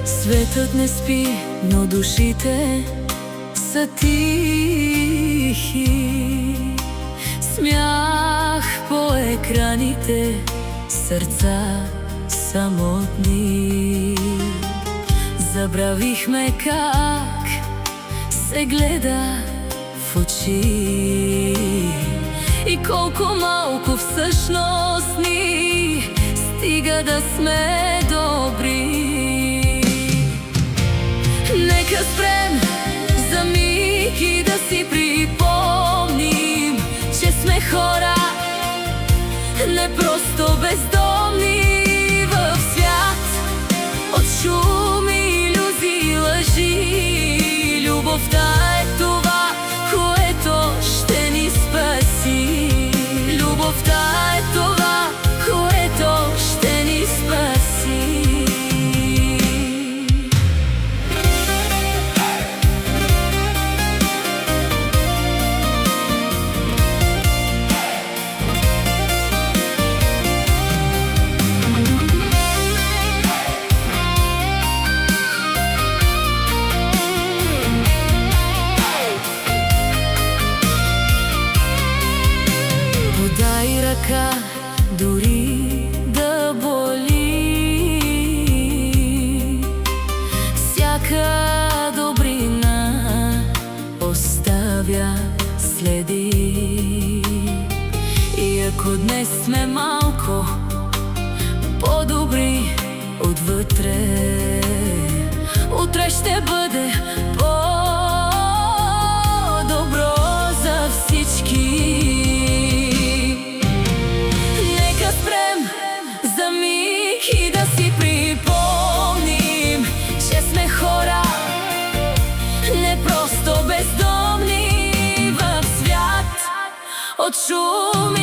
Светът не спи, но душите са тихи. Смях по екраните, сърца самотни. Забравихме как се гледа в очи и колко малко всъщност ни стига да сме добри. Нека спрем за миг и да си припомним, че сме хора, не просто бездомни в свят от шум, илюзии, лъжи. Любовта е това, което ще ни спаси. Любовта е това, което ще ни спаси. Подай ръка, дори да боли. Всяка добрина оставя следи. И ако днес сме малко по-добри отвътре, утре ще бъде по-добро за всички. За миг и да си припомним, че сме хора, не просто бездомни в свят от шум